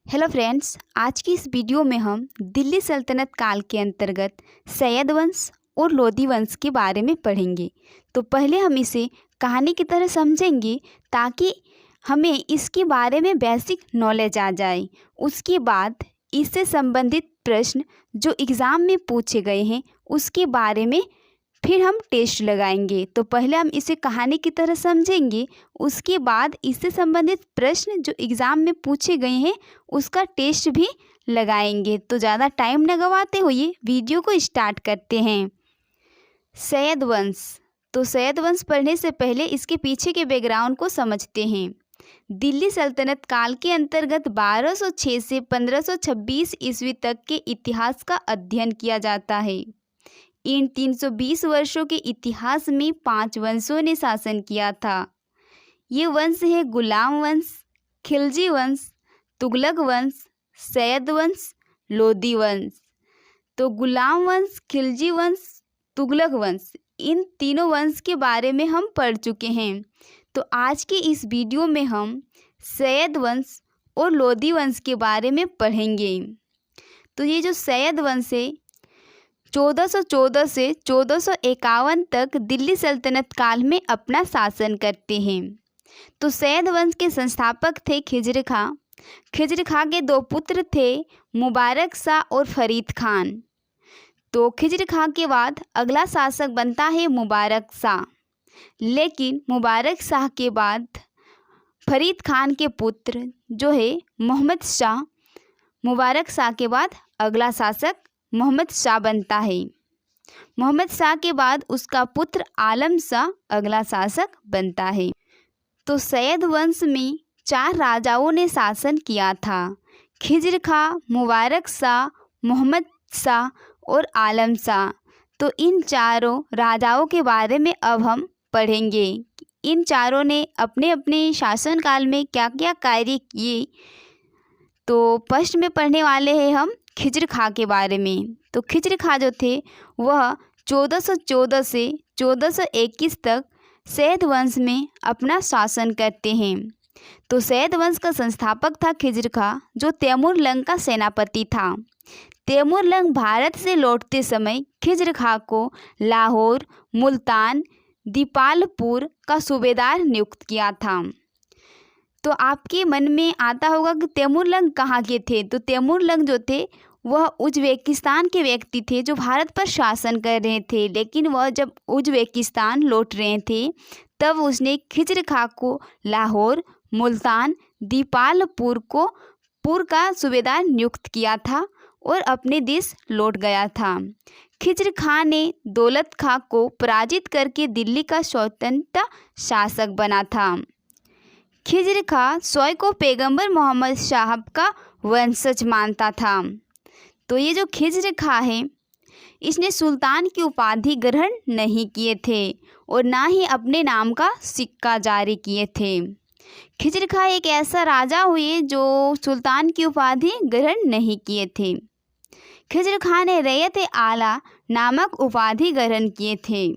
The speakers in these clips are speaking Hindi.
हेलो फ्रेंड्स, आज की इस वीडियो में हम दिल्ली सल्तनत काल के अंतर्गत सैयद वंश और लोदी वंश के बारे में पढ़ेंगे। तो पहले हम इसे कहानी की तरह समझेंगे ताकि हमें इसके बारे में बेसिक नॉलेज आ जाए। उसके बाद इससे संबंधित प्रश्न जो एग्ज़ाम में पूछे गए हैं उसके बारे में फिर हम टेस्ट लगाएंगे। तो पहले हम इसे कहानी की तरह समझेंगे, उसके बाद इससे संबंधित प्रश्न जो एग्ज़ाम में पूछे गए हैं उसका टेस्ट भी लगाएंगे। तो ज़्यादा टाइम न गवाते हुए वीडियो को स्टार्ट करते हैं। सैयद वंश। तो सैयद वंश पढ़ने से पहले इसके पीछे के बैकग्राउंड को समझते हैं। दिल्ली सल्तनत काल के अंतर्गत 1206 से 1526 ईस्वी तक के इतिहास का अध्ययन किया जाता है। इन 320 वर्षों के इतिहास में 5 वंशों ने शासन किया था। ये वंश है गुलाम वंश, खिलजी वंश, तुगलक वंश, सैयद वंश, लोदी वंश। तो गुलाम वंश, खिलजी वंश, तुगलक वंश, इन तीनों वंश के बारे में हम पढ़ चुके हैं। तो आज के इस वीडियो में हम सैयद वंश और लोदी वंश के बारे में पढ़ेंगे। तो ये जो सैयद वंश है 1414 से 1451 तक दिल्ली सल्तनत काल में अपना शासन करते हैं। तो सैयद वंश के संस्थापक थे खिज्र खां। खिज्र खां के 2 पुत्र थे, मुबारक शाह और फरीद खान। तो खिज्र खां के बाद अगला शासक बनता है मुबारक शाह, लेकिन मुबारक शाह के बाद फरीद खान के पुत्र जो है मोहम्मद शाह, मुबारक शाह के बाद अगला शासक मोहम्मद शाह बनता है। मोहम्मद शाह के बाद उसका पुत्र आलम शाह अगला शासक बनता है। तो सैयद वंश में 4 राजाओं ने शासन किया था, खिज्र खां, मुबारक शाह, मोहम्मद शाह और आलम शाह। तो इन चारों राजाओं के बारे में अब हम पढ़ेंगे। इन चारों ने अपने अपने शासनकाल में क्या क्या कार्य किए। तो फर्स्ट में पढ़ने वाले हैं हम खिज्र खां के बारे में। तो खिज्र खां जो थे वह 1414 से 1421 तक सैयद वंश में अपना शासन करते हैं। तो सैयद वंश का संस्थापक था खिज्र खां, जो तैमूर लंग का सेनापति था। तैमूर लंग भारत से लौटते समय खिज्र खां को लाहौर, मुल्तान, दीपालपुर का सूबेदार नियुक्त किया था। तो आपके मन में आता होगा कि तैमूर लंग कहाँ के थे। तो तैमूर लंग जो थे वह उज़्बेकिस्तान के व्यक्ति थे जो भारत पर शासन कर रहे थे, लेकिन वह जब उज़्बेकिस्तान लौट रहे थे तब उसने खिज्र खां को लाहौर, मुल्तान, दीपालपुर को पुर का सूबेदार नियुक्त किया था और अपने देश लौट गया था। खिज्र खां ने दौलत खां को पराजित करके दिल्ली का स्वतंत्र शासक बना था। खिज्र खां स्वयं को पैगंबर मोहम्मद साहब का वंशज मानता था। तो ये जो खिज्र खां है इसने सुल्तान की उपाधि ग्रहण नहीं किए थे और ना ही अपने नाम का सिक्का जारी किए थे। खिज्र खां एक ऐसा राजा हुए जो सुल्तान की उपाधि ग्रहण नहीं किए थे। खिज्र खां ने रैयत आला नामक उपाधि ग्रहण किए थे।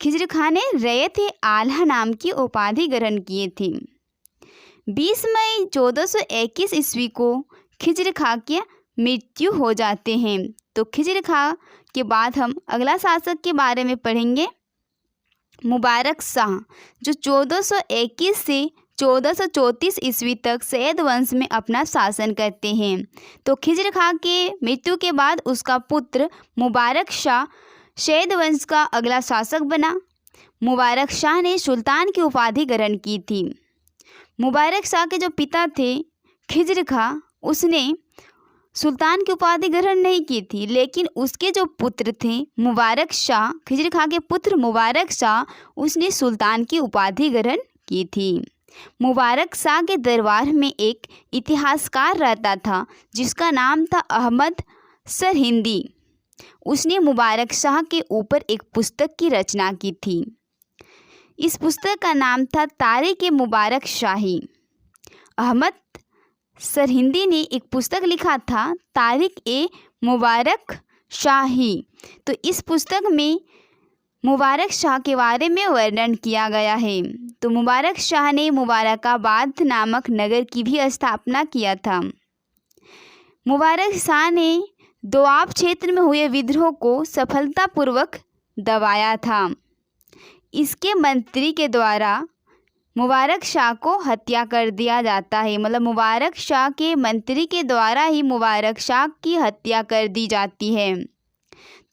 खिज्र खां ने रैयत आला नाम की उपाधि ग्रहण किए थे। 20 मई 1421 ईस्वी को खिज्र खां की मृत्यु हो जाते हैं। तो खिज्र खां के बाद हम अगला शासक के बारे में पढ़ेंगे, मुबारक शाह, जो 1421 से 1434 ईस्वी तक सैयद वंश में अपना शासन करते हैं। तो खिज्र खां के मृत्यु के बाद उसका पुत्र मुबारक शाह सैयद वंश का अगला शासक बना। मुबारक शाह ने सुल्तान की उपाधि ग्रहण की थी। मुबारक शाह के जो पिता थे खिज्र खां, उसने सुल्तान की उपाधि ग्रहण नहीं की थी, लेकिन उसके जो पुत्र थे मुबारक शाह, खिज्र खां के पुत्र मुबारक शाह, उसने सुल्तान की उपाधि ग्रहण की थी। मुबारक शाह के दरबार में एक इतिहासकार रहता था जिसका नाम था अहमद सरहिंदी। उसने मुबारक शाह के ऊपर एक पुस्तक की रचना की थी। इस पुस्तक का नाम था तारीख़-ए-मुबारक शाही। अहमद सरहिंदी ने एक पुस्तक लिखा था तारीख़-ए-मुबारक शाही। तो इस पुस्तक में मुबारक शाह के बारे में वर्णन किया गया है। तो मुबारक शाह ने मुबारकाबाद नामक नगर की भी स्थापना किया था। मुबारक शाह ने दोआब क्षेत्र में हुए विद्रोह को सफलतापूर्वक दबाया था। इसके मंत्री के द्वारा मुबारक शाह को हत्या कर दिया जाता है, मतलब मुबारक शाह के मंत्री के द्वारा ही मुबारक शाह की हत्या कर दी जाती है।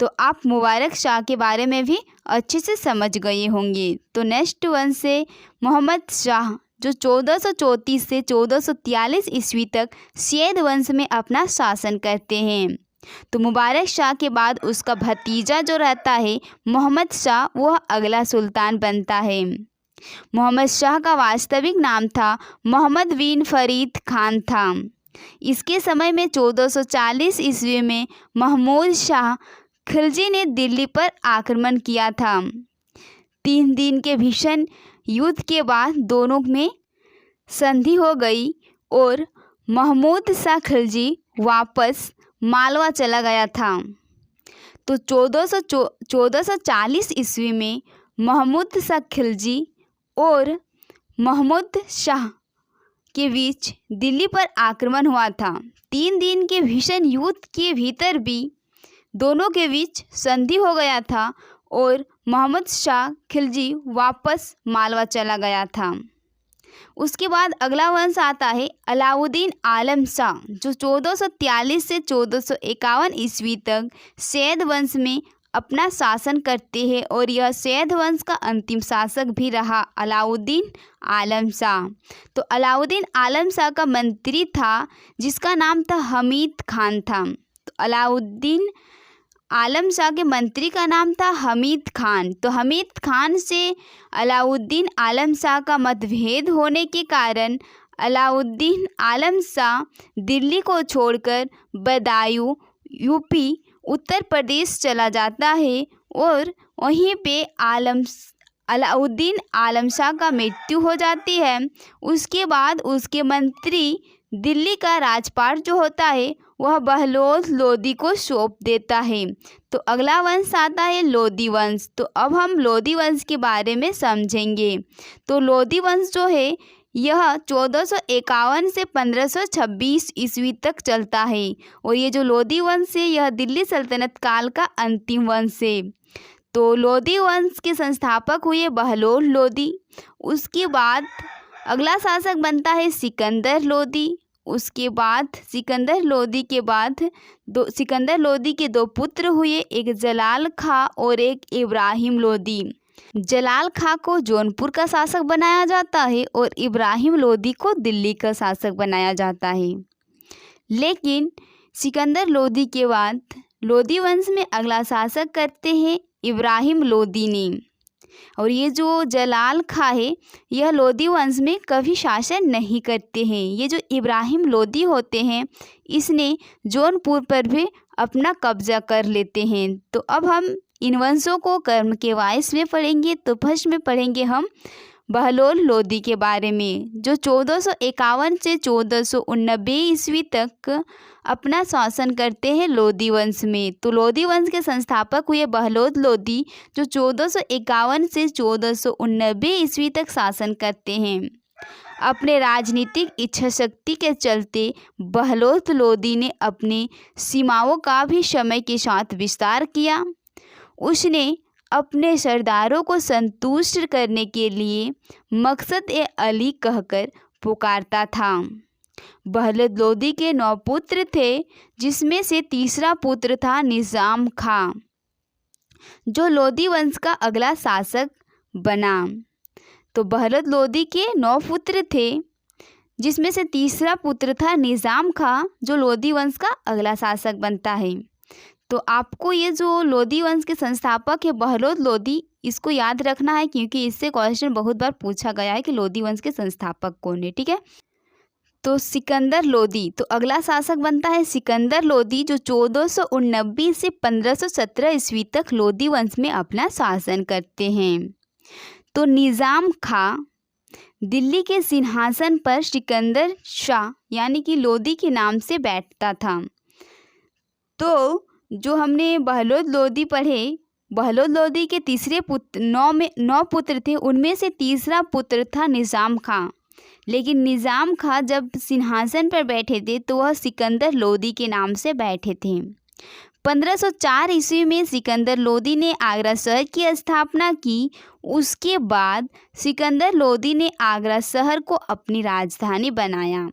तो आप मुबारक शाह के बारे में भी अच्छे से समझ गए होंगे। तो नेक्स्ट वन से मोहम्मद शाह जो 1434 से 1443 ईस्वी तक सैयद वंश में अपना शासन करते हैं। तो मुबारक शाह के बाद उसका भतीजा जो रहता है मोहम्मद शाह, वह अगला सुल्तान बनता है। मोहम्मद शाह का वास्तविक नाम था मोहम्मद बिन फरीद खान था। इसके समय में 1440 ईस्वी में महमूद शाह खिलजी ने दिल्ली पर आक्रमण किया था। 3 दिन के भीषण युद्ध के बाद दोनों में संधि हो गई और महमूद शाह खिलजी वापस मालवा चला गया था। तो 1440 ईस्वी में महमूद शाह खिलजी और महमूद शाह के बीच दिल्ली पर आक्रमण हुआ था। 3 दिन के भीषण युद्ध के भीतर भी दोनों के बीच संधि हो गया था और मोहम्मद शाह खिलजी वापस मालवा चला गया था। उसके बाद अगला वंश आता है अलाउद्दीन आलम शाह जो 1443 से 1451 ईस्वी तक सैयद वंश में अपना शासन करते हैं और यह सैयद वंश का अंतिम शासक भी रहा अलाउद्दीन आलम शाह। तो अलाउद्दीन आलम शाह का मंत्री था जिसका नाम था हमीद खान था। तो अलाउद्दीन आलम शाह के मंत्री का नाम था हमीद खान। तो हमीद खान से अलाउद्दीन आलम शाह का मतभेद होने के कारण अलाउद्दीन आलम शाह दिल्ली को छोड़कर बदायूं यूपी उत्तर प्रदेश चला जाता है और वहीं पे अलाउद्दीन आलम शाह का मृत्यु हो जाती है। उसके बाद उसके मंत्री दिल्ली का राजपाट जो होता है वह बहलोल लोदी को सौंप देता है। तो अगला वंश आता है लोदी वंश। तो अब हम लोदी वंश के बारे में समझेंगे। तो लोदी वंश जो है यह 1451 से 1526 ईस्वी तक चलता है और ये जो लोदी वंश है यह दिल्ली सल्तनत काल का अंतिम वंश है। तो लोदी वंश के संस्थापक हुए बहलोल लोदी। उसके बाद अगला शासक बनता है सिकंदर लोदी। उसके बाद सिकंदर लोदी के दो पुत्र हुए, एक जलाल खां और एक इब्राहिम लोदी। जलाल खां को जौनपुर का शासक बनाया जाता है और इब्राहिम लोदी को दिल्ली का शासक बनाया जाता है। लेकिन सिकंदर लोदी के बाद लोदी वंश में अगला शासक करते हैं इब्राहिम लोदी ने। और ये जो जलाल खां है यह लोदी वंश में कभी शासन नहीं करते हैं। ये जो इब्राहिम लोदी होते हैं इसने जौनपुर पर भी अपना कब्जा कर लेते हैं। तो अब हम इन वंशों को कर्म के वाइस में पढ़ेंगे। तो फर्स्ट में पढ़ेंगे हम बहलोल लोदी के बारे में जो 1451 से 1489 ईस्वी तक अपना शासन करते हैं लोदी वंश में। तो लोदी वंश के संस्थापक हुए बहलोल लोदी जो 1451 से 1489 ईस्वी तक शासन करते हैं। अपने राजनीतिक इच्छा शक्ति के चलते बहलोल लोदी ने अपने सीमाओं का भी समय के साथ विस्तार किया। उसने अपने सरदारों को संतुष्ट करने के लिए मकसद ए अली कहकर पुकारता था। बहलोल लोदी के 9 पुत्र थे जिसमें से तीसरा पुत्र था निज़ाम खां जो लोदी वंश का अगला शासक बना। तो बहलोल लोदी के 9 पुत्र थे जिसमें से तीसरा पुत्र था निज़ाम खां जो लोदी वंश का अगला शासक बनता है। तो आपको ये जो लोदी वंश के संस्थापक है बहलोल लोदी इसको याद रखना है क्योंकि इससे क्वेश्चन बहुत बार पूछा गया है कि लोदी वंश के संस्थापक कौन है। ठीक है। तो सिकंदर लोदी तो अगला शासक बनता है सिकंदर लोदी जो 1489 से 1517 ईस्वी तक लोदी वंश में अपना शासन करते हैं। तो निज़ाम खां दिल्ली के सिंहासन पर सिकंदर शाह यानी कि लोदी के नाम से बैठता था। तो जो हमने बहलोल लोदी पढ़े बहलोद लोदी के तीसरे पुत्र 9 पुत्र थे, उनमें से तीसरा पुत्र था निज़ाम खां। लेकिन निज़ाम खां जब सिंहासन पर बैठे थे तो वह सिकंदर लोदी के नाम से बैठे थे। 1504 ईस्वी में सिकंदर लोदी ने आगरा शहर की स्थापना की। उसके बाद सिकंदर लोदी ने आगरा शहर को अपनी राजधानी बनाया।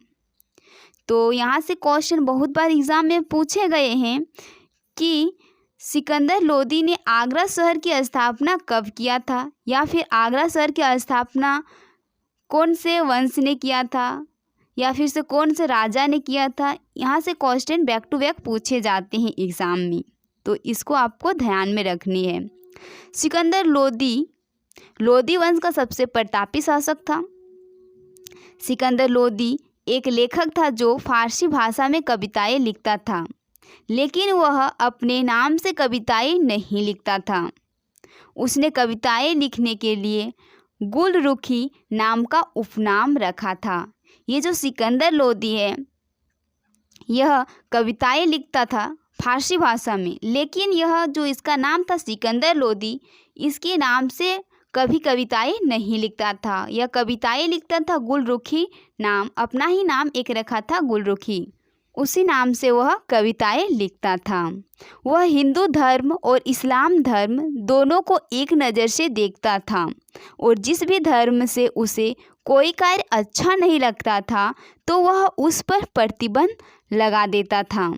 तो यहाँ से क्वेश्चन बहुत बार एग्ज़ाम में पूछे गए हैं कि सिकंदर लोदी ने आगरा शहर की स्थापना कब किया था, या फिर आगरा शहर की स्थापना कौन से वंश ने किया था, या फिर से कौन से राजा ने किया था। यहाँ से क्वेश्चन बैक टू बैक पूछे जाते हैं एग्ज़ाम में, तो इसको आपको ध्यान में रखनी है। सिकंदर लोदी वंश का सबसे प्रतापी शासक था। सिकंदर लोदी एक लेखक था जो फारसी भाषा में कविताएं लिखता था, लेकिन वह अपने नाम से कविताएं नहीं लिखता था। उसने कविताएं लिखने के लिए गुलरुखी नाम का उपनाम रखा था। ये जो सिकंदर लोदी है, यह कविताएं लिखता था फारसी भाषा में, लेकिन यह जो इसका नाम था सिकंदर लोदी, इसके नाम से कभी कविताएं नहीं लिखता था। यह कविताएं लिखता था गुलरुखी नाम, अपना ही नाम एक रखा था गुलरुखी, उसी नाम से वह कविताएं लिखता था। वह हिंदू धर्म और इस्लाम धर्म दोनों को एक नज़र से देखता था, और जिस भी धर्म से उसे कोई कार्य अच्छा नहीं लगता था तो वह उस पर प्रतिबंध लगा देता था।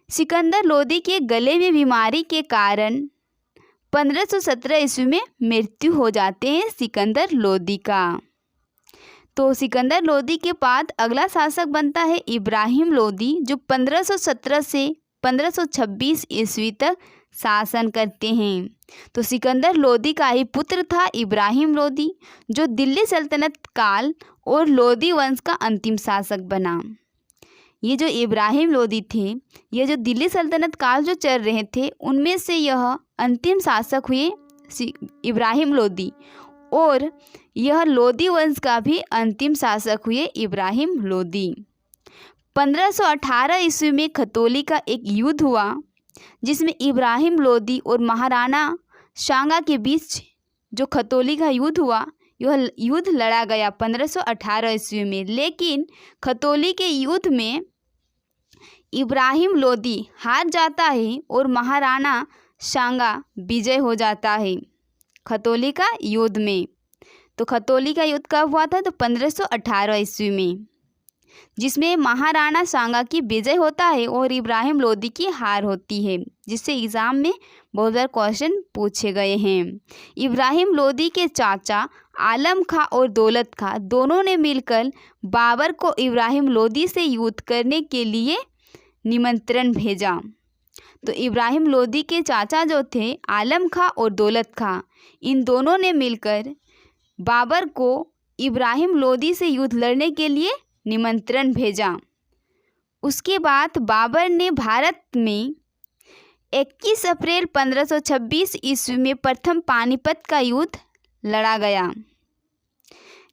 सिकंदर लोदी के गले में बीमारी के कारण 1517 ईस्वी में मृत्यु हो जाते हैं सिकंदर लोदी का। तो सिकंदर लोदी के बाद अगला शासक बनता है इब्राहिम लोदी, जो 1517 से 1526 ईस्वी तक शासन करते हैं। तो सिकंदर लोदी का ही पुत्र था इब्राहिम लोदी, जो दिल्ली सल्तनत काल और लोदी वंश का अंतिम शासक बना। ये जो इब्राहिम लोदी थे, ये जो दिल्ली सल्तनत काल जो चल रहे थे, उनमें से यह अंतिम शासक हुए इब्राहिम लोदी, और यह लोदी वंश का भी अंतिम शासक हुए इब्राहिम लोदी। 1518 ईस्वी में खतौली का एक युद्ध हुआ, जिसमें इब्राहिम लोदी और महाराणा सांगा के बीच जो खतौली का युद्ध हुआ, यह युद्ध लड़ा गया 1518 ईस्वी में। लेकिन खतौली के युद्ध में इब्राहिम लोदी हार जाता है और महाराणा सांगा विजय हो जाता है खतौली का युद्ध में। तो खतौली का युद्ध कब हुआ था? तो 1518 ईस्वी में, जिसमें महाराणा सांगा की विजय होता है और इब्राहिम लोदी की हार होती है, जिससे एग्ज़ाम में बहुत बार क्वेश्चन पूछे गए हैं। इब्राहिम लोदी के चाचा आलम खां और दौलत खां दोनों ने मिलकर बाबर को इब्राहिम लोदी से युद्ध करने के लिए निमंत्रण भेजा। तो इब्राहिम लोदी के चाचा जो थे आलम खां और दौलत खां, इन दोनों ने मिलकर बाबर को इब्राहिम लोदी से युद्ध लड़ने के लिए निमंत्रण भेजा। उसके बाद बाबर ने भारत में 21 अप्रैल 1526 ईस्वी में प्रथम पानीपत का युद्ध लड़ा गया।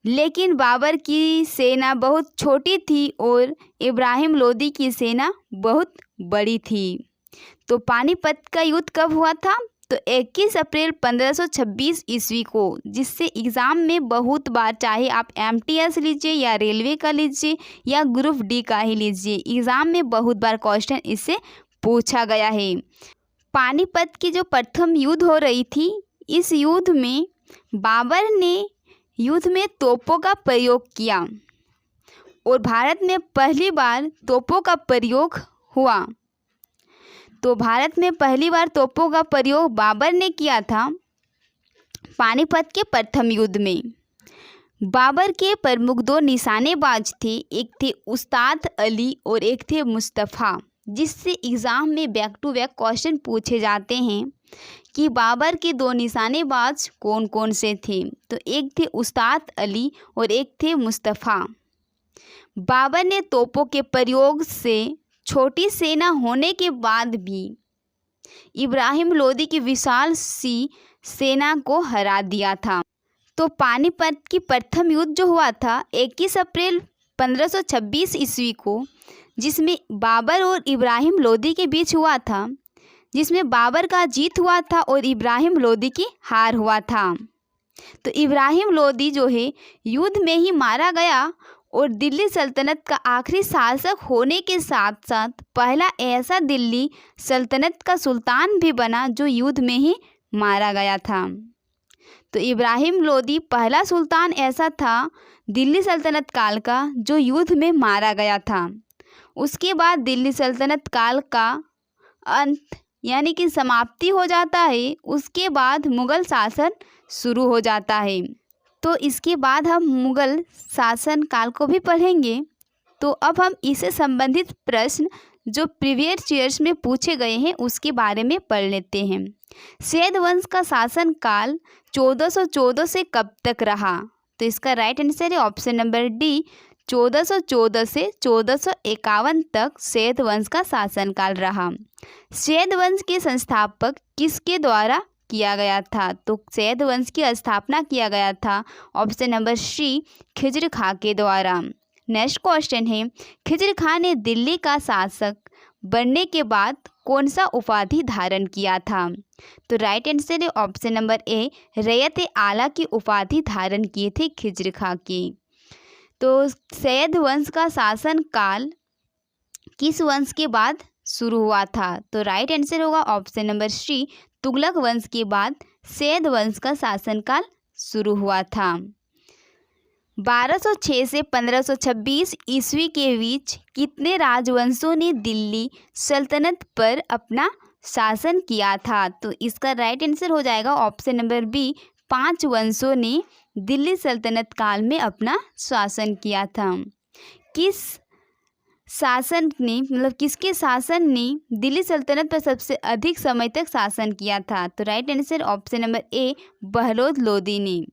लेकिन बाबर की सेना बहुत छोटी थी और इब्राहिम लोदी की सेना बहुत बड़ी थी। तो पानीपत का युद्ध कब हुआ था? तो 21 अप्रैल 1526 ईस्वी को, जिससे एग्ज़ाम में बहुत बार, चाहे आप एमटीएस लीजिए या रेलवे का लीजिए या ग्रुप डी का ही लीजिए, एग्ज़ाम में बहुत बार क्वेश्चन इससे पूछा गया है। पानीपत की जो प्रथम युद्ध हो रही थी, इस युद्ध में बाबर ने युद्ध में तोपों का प्रयोग किया और भारत में पहली बार तोपों का प्रयोग हुआ। तो भारत में पहली बार तोपों का प्रयोग बाबर ने किया था पानीपत के प्रथम युद्ध में। बाबर के प्रमुख 2 निशानेबाज थे, एक थे उस्ताद अली और एक थे मुस्तफ़ा, जिससे एग्ज़ाम में बैक टू बैक क्वेश्चन पूछे जाते हैं कि बाबर के 2 निशानेबाज कौन कौन से थे। तो एक थे उस्ताद अली और एक थे मुस्तफ़ा। बाबर ने तोपों के प्रयोग से छोटी सेना होने के बाद भी इब्राहिम लोदी की विशाल सी सेना को हरा दिया था। तो पानीपत की प्रथम युद्ध जो हुआ था 21 अप्रैल 1526 ईस्वी को, जिसमें बाबर और इब्राहिम लोदी के बीच हुआ था, जिसमें बाबर का जीत हुआ था और इब्राहिम लोदी की हार हुआ था। तो इब्राहिम लोदी जो है युद्ध में ही मारा गया और दिल्ली सल्तनत का आखिरी शासक होने के साथ साथ पहला ऐसा दिल्ली सल्तनत का सुल्तान भी बना जो युद्ध में ही मारा गया था। तो इब्राहिम लोदी पहला सुल्तान ऐसा था दिल्ली सल्तनत काल का जो युद्ध में मारा गया था। उसके बाद दिल्ली सल्तनत काल का अंत यानी कि समाप्ति हो जाता है। उसके बाद मुग़ल शासन शुरू हो जाता है। तो इसके बाद हम मुग़ल शासन काल को भी पढ़ेंगे। तो अब हम इससे संबंधित प्रश्न जो प्रीवियस ईयर्स में पूछे गए हैं उसके बारे में पढ़ लेते हैं। सैयद वंश का शासन काल 1414 से कब तक रहा? तो इसका राइट आंसर है ऑप्शन नंबर डी, 1414 से 1451 तक सैयद वंश का शासनकाल रहा। सैयद वंश के संस्थापक किसके द्वारा किया गया था? तो सैयद वंश की स्थापना किया गया था ऑप्शन नंबर सी, खिज्र खां के द्वारा। नेक्स्ट क्वेश्चन है, खिज्र खां ने दिल्ली का शासक बनने के बाद कौन सा उपाधि धारण किया था? तो राइट आंसर है ऑप्शन नंबर ए, रैयत आला की उपाधि धारण किए थे खिज्र खां की। तो सैयद वंश का शासन काल किस वंश के बाद शुरू हुआ था? तो राइट आंसर होगा ऑप्शन नंबर सी, तुगलक वंश के बाद सैयद वंश का शासनकाल शुरू हुआ था। 1206 से 1526 ईस्वी के बीच कितने राजवंशों ने दिल्ली सल्तनत पर अपना शासन किया था? तो इसका राइट आंसर हो जाएगा ऑप्शन नंबर बी, 5 वंशों ने दिल्ली सल्तनत काल में अपना शासन किया था। किस शासन ने किसके शासन ने दिल्ली सल्तनत पर सबसे अधिक समय तक शासन किया था? तो right answer option number A, Bahlol Lodi ने।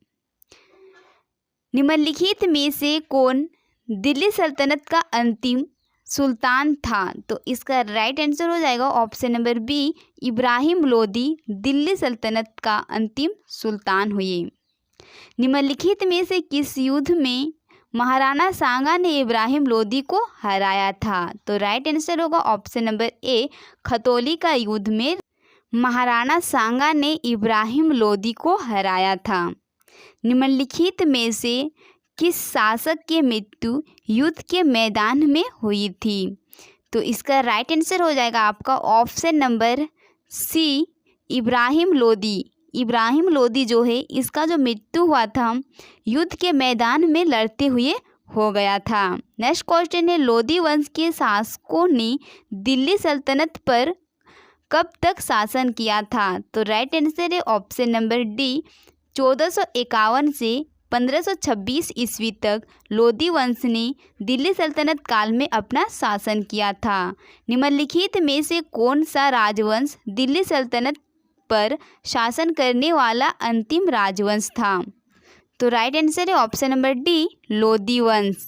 निम्नलिखित में से कौन दिल्ली सल्तनत का अंतिम सुल्तान था? तो इसका राइट आंसर हो जाएगा option number B, Ibrahim Lodi Delhi सल्तनत का अंतिम सुल्तान हुए। निम्नलिखित में से किस युद्ध में महाराणा सांगा ने इब्राहिम लोदी को हराया था? तो राइट आंसर होगा ऑप्शन नंबर ए, खतौली का युद्ध में महाराणा सांगा ने इब्राहिम लोदी को हराया था। निम्नलिखित में से किस शासक की मृत्यु युद्ध के मैदान में हुई थी? तो इसका राइट आंसर हो जाएगा आपका option number C, Ibrahim Lodi. Ibrahim Lodi जो है इसका जो मृत्यु हुआ था युद्ध के मैदान में लड़ते हुए हो गया था। नेक्स्ट क्वेश्चन है, लोदी वंश के शासकों ने दिल्ली सल्तनत पर कब तक शासन किया था? तो राइट आंसर है ऑप्शन नंबर डी, 1451 से 1526 ईस्वी तक लोदी वंश ने दिल्ली सल्तनत काल में अपना शासन किया था। निम्नलिखित में से कौन सा राजवंश दिल्ली सल्तनत पर शासन करने वाला अंतिम राजवंश था? तो राइट आंसर है ऑप्शन नंबर डी, लोदी वंश।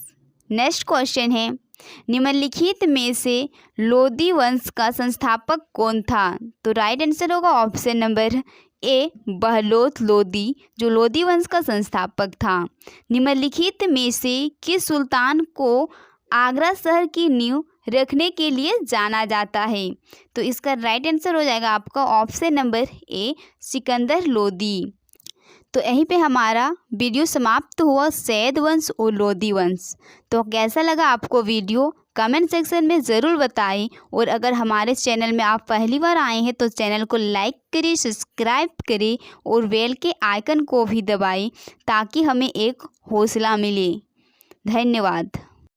नेक्स्ट क्वेश्चन है, निम्नलिखित में से लोदी वंश का संस्थापक कौन था? तो राइट आंसर होगा option number A, Bahlol Lodi जो लोदी वंश का संस्थापक था। निम्नलिखित में से किस सुल्तान को आगरा शहर की नींव रखने के लिए जाना जाता है? तो इसका राइट आंसर हो जाएगा आपका ऑप्शन नंबर ए, सिकंदर लोदी। तो यहीं पे हमारा वीडियो समाप्त हुआ, सैयद वंश और लोदी वंश। तो कैसा लगा आपको वीडियो कमेंट सेक्शन में ज़रूर बताएं। और अगर हमारे चैनल में आप पहली बार आए हैं तो चैनल को लाइक करें, सब्सक्राइब करें और बेल के आइकन को भी दबाएं ताकि हमें एक हौसला मिले। धन्यवाद।